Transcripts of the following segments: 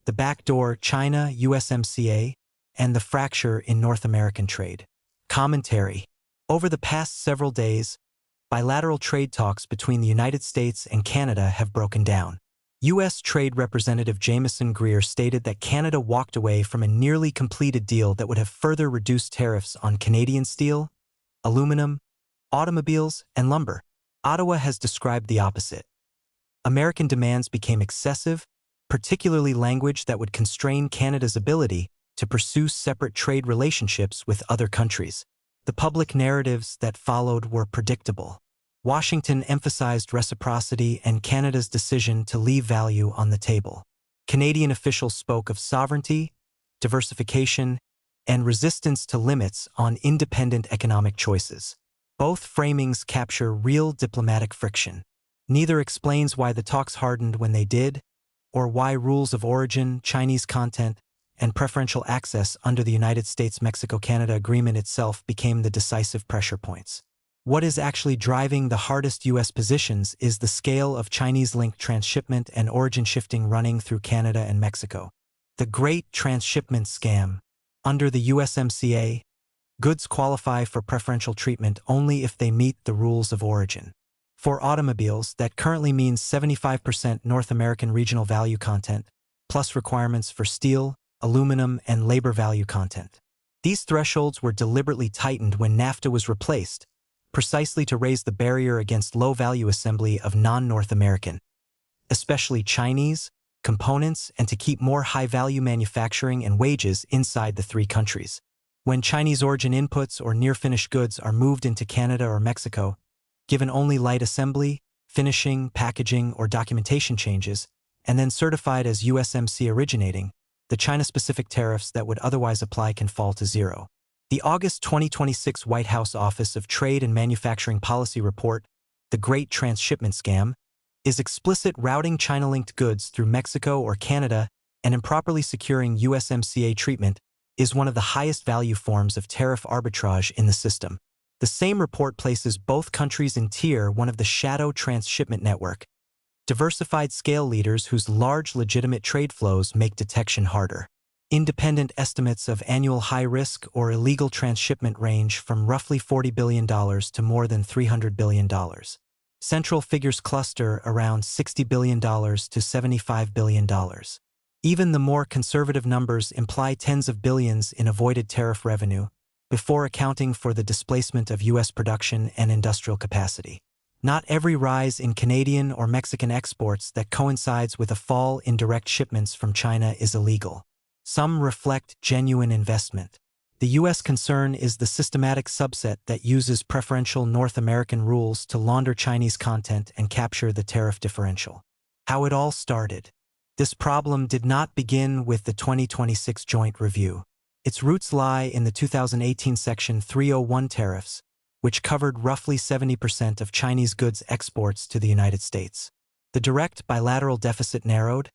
the backdoor China-USMCA, and the fracture in North American trade. Commentary. Over the past several days, bilateral trade talks between the United States and Canada have broken down. U.S. Trade Representative Jamieson Greer stated that Canada walked away from a nearly completed deal that would have further reduced tariffs on Canadian steel, aluminum, automobiles, and lumber. Ottawa has described the opposite. American demands became excessive, particularly language that would constrain Canada's ability to pursue separate trade relationships with other countries. The public narratives that followed were predictable. Washington emphasized reciprocity and Canada's decision to leave value on the table. Canadian officials spoke of sovereignty, diversification, and resistance to limits on independent economic choices. Both framings capture real diplomatic friction. Neither explains why the talks hardened when they did, or why rules of origin, Chinese content, and preferential access under the United States-Mexico-Canada Agreement itself became the decisive pressure points. What is actually driving the hardest U.S. positions is the scale of Chinese-linked transshipment and origin shifting running through Canada and Mexico. The Great Transshipment Scam. Under the USMCA, goods qualify for preferential treatment only if they meet the rules of origin. For automobiles, that currently means 75% North American regional value content, plus requirements for steel, aluminum, and labor value content. These thresholds were deliberately tightened when NAFTA was replaced, precisely to raise the barrier against low-value assembly of non-North American, especially Chinese, components, and to keep more high-value manufacturing and wages inside the three countries. When Chinese origin inputs or near-finished goods are moved into Canada or Mexico, given only light assembly, finishing, packaging, or documentation changes, and then certified as USMCA originating, the China-specific tariffs that would otherwise apply can fall to zero. The August 2026 White House Office of Trade and Manufacturing Policy Report, The Great Transshipment Scam, is explicit routing China-linked goods through Mexico or Canada and improperly securing USMCA treatment is one of the highest value forms of tariff arbitrage in the system. The same report places both countries in Tier 1 of the shadow transshipment network, diversified scale leaders whose large legitimate trade flows make detection harder. Independent estimates of annual high-risk or illegal transshipment range from roughly $40 billion to more than $300 billion. Central figures cluster around $60 billion to $75 billion. Even the more conservative numbers imply tens of billions in avoided tariff revenue, before accounting for the displacement of U.S. production and industrial capacity. Not every rise in Canadian or Mexican exports that coincides with a fall in direct shipments from China is illegal. Some reflect genuine investment. The U.S. concern is the systematic subset that uses preferential North American rules to launder Chinese content and capture the tariff differential. How it all started. This problem did not begin with the 2026 joint review. Its roots lie in the 2018 Section 301 tariffs, which covered roughly 70% of Chinese goods exports to the United States. The direct bilateral deficit narrowed,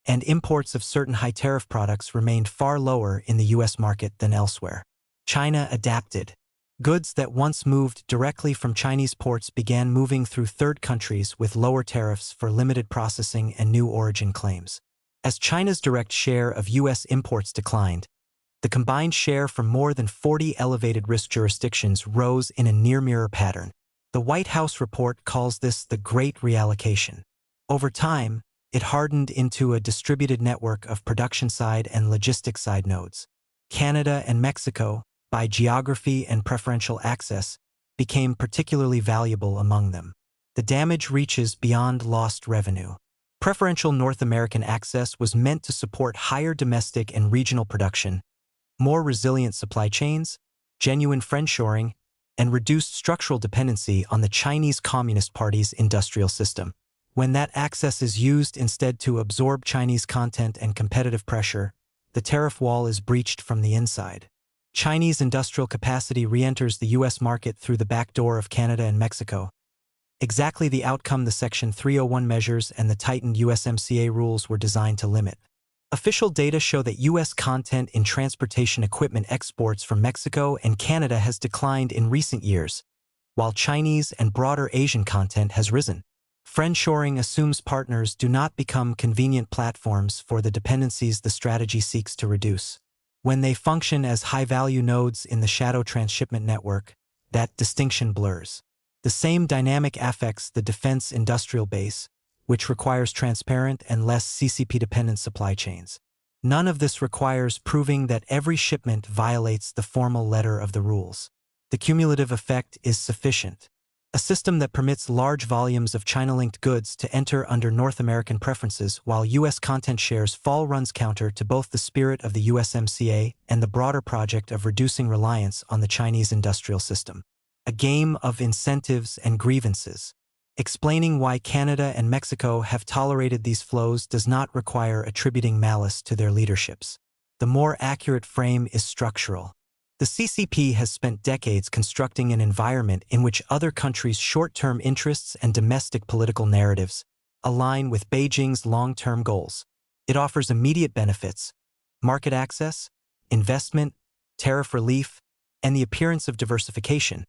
and imports of certain high-tariff products remained far lower in the U.S. market than elsewhere. China adapted. Goods that once moved directly from Chinese ports began moving through third countries with lower tariffs for limited processing and new origin claims. As China's direct share of U.S. imports declined, the combined share from more than 40 elevated risk jurisdictions rose in a near-mirror pattern. The White House report calls this the Great Reallocation. Over time, it hardened into a distributed network of production-side and logistics-side nodes. Canada and Mexico, by geography and preferential access, became particularly valuable among them. The damage reaches beyond lost revenue. Preferential North American access was meant to support higher domestic and regional production, more resilient supply chains, genuine friendshoring, and reduced structural dependency on the Chinese Communist Party's industrial system. When that access is used instead to absorb Chinese content and competitive pressure, the tariff wall is breached from the inside. Chinese industrial capacity re-enters the U.S. market through the back door of Canada and Mexico. Exactly the outcome the Section 301 measures and the tightened USMCA rules were designed to limit. Official data show that U.S. content in transportation equipment exports from Mexico and Canada has declined in recent years, while Chinese and broader Asian content has risen. Friendshoring assumes partners do not become convenient platforms for the dependencies the strategy seeks to reduce. When they function as high-value nodes in the shadow transshipment network, that distinction blurs. The same dynamic affects the defense industrial base, which requires transparent and less CCP-dependent supply chains. None of this requires proving that every shipment violates the formal letter of the rules. The cumulative effect is sufficient. A system that permits large volumes of China-linked goods to enter under North American preferences while U.S. content shares fall runs counter to both the spirit of the USMCA and the broader project of reducing reliance on the Chinese industrial system. A game of incentives and grievances. Explaining why Canada and Mexico have tolerated these flows does not require attributing malice to their leaderships. The more accurate frame is structural. The CCP has spent decades constructing an environment in which other countries' short-term interests and domestic political narratives align with Beijing's long-term goals. It offers immediate benefits, market access, investment, tariff relief, and the appearance of diversification,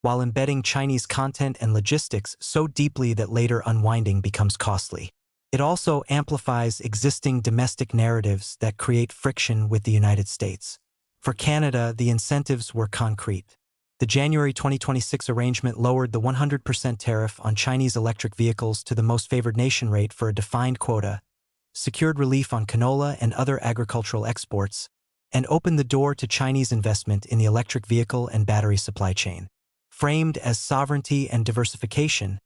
while embedding Chinese content and logistics so deeply that later unwinding becomes costly. It also amplifies existing domestic narratives that create friction with the United States. For Canada, the incentives were concrete. The January 2026 arrangement lowered the 100% tariff on Chinese electric vehicles to the most favored nation rate for a defined quota, secured relief on canola and other agricultural exports, and opened the door to Chinese investment in the electric vehicle and battery supply chain. Framed as sovereignty and diversification,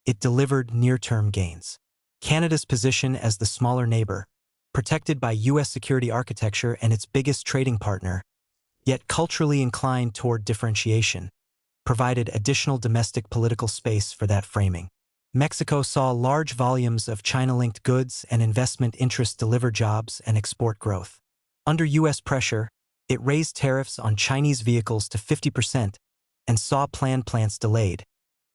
it delivered near-term gains. Canada's position as the smaller neighbor, protected by U.S. security architecture and its biggest trading partner, yet culturally inclined toward differentiation, provided additional domestic political space for that framing. Mexico saw large volumes of China-linked goods and investment interests deliver jobs and export growth. Under U.S. pressure, it raised tariffs on Chinese vehicles to 50% and saw planned plants delayed,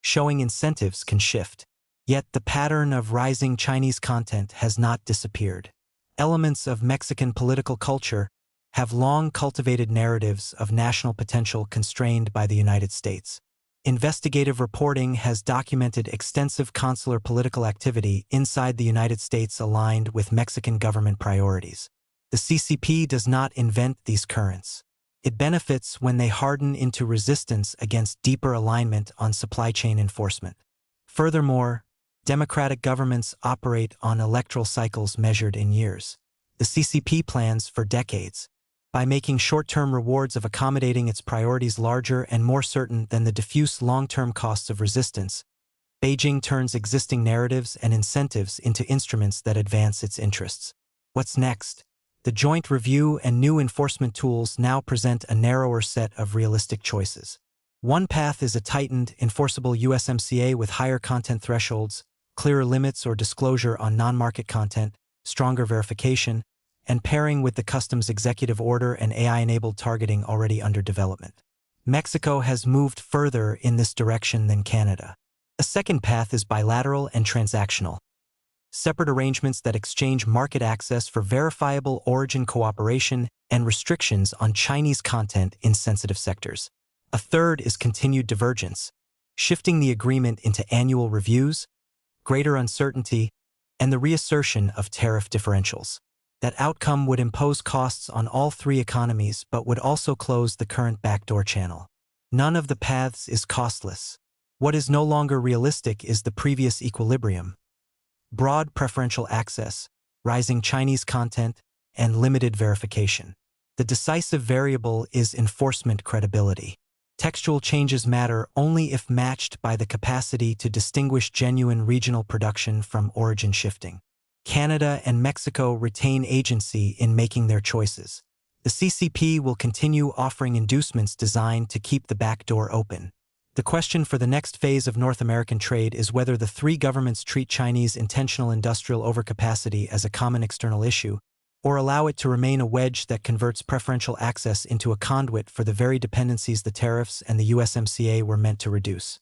showing incentives can shift. Yet the pattern of rising Chinese content has not disappeared. Elements of Mexican political culture have long cultivated narratives of national potential constrained by the United States. Investigative reporting has documented extensive consular political activity inside the United States aligned with Mexican government priorities. The CCP does not invent these currents. It benefits when they harden into resistance against deeper alignment on supply chain enforcement. Furthermore, democratic governments operate on electoral cycles measured in years. The CCP plans for decades. By making short-term rewards of accommodating its priorities larger and more certain than the diffuse long-term costs of resistance, Beijing turns existing narratives and incentives into instruments that advance its interests. What's next? The joint review and new enforcement tools now present a narrower set of realistic choices. One path is a tightened, enforceable USMCA with higher content thresholds, clearer limits or disclosure on non-market content, stronger verification, and pairing with the customs executive order and AI-enabled targeting already under development. Mexico has moved further in this direction than Canada. A second path is bilateral and transactional. Separate arrangements that exchange market access for verifiable origin cooperation and restrictions on Chinese content in sensitive sectors. A third is continued divergence, shifting the agreement into annual reviews, greater uncertainty, and the reassertion of tariff differentials. That outcome would impose costs on all three economies but would also close the current backdoor channel. None of the paths is costless. What is no longer realistic is the previous equilibrium: broad preferential access, rising Chinese content, and limited verification. The decisive variable is enforcement credibility. Textual changes matter only if matched by the capacity to distinguish genuine regional production from origin shifting. Canada and Mexico retain agency in making their choices. The CCP will continue offering inducements designed to keep the back door open. The question for the next phase of North American trade is whether the three governments treat Chinese intentional industrial overcapacity as a common external issue, or allow it to remain a wedge that converts preferential access into a conduit for the very dependencies the tariffs and the USMCA were meant to reduce.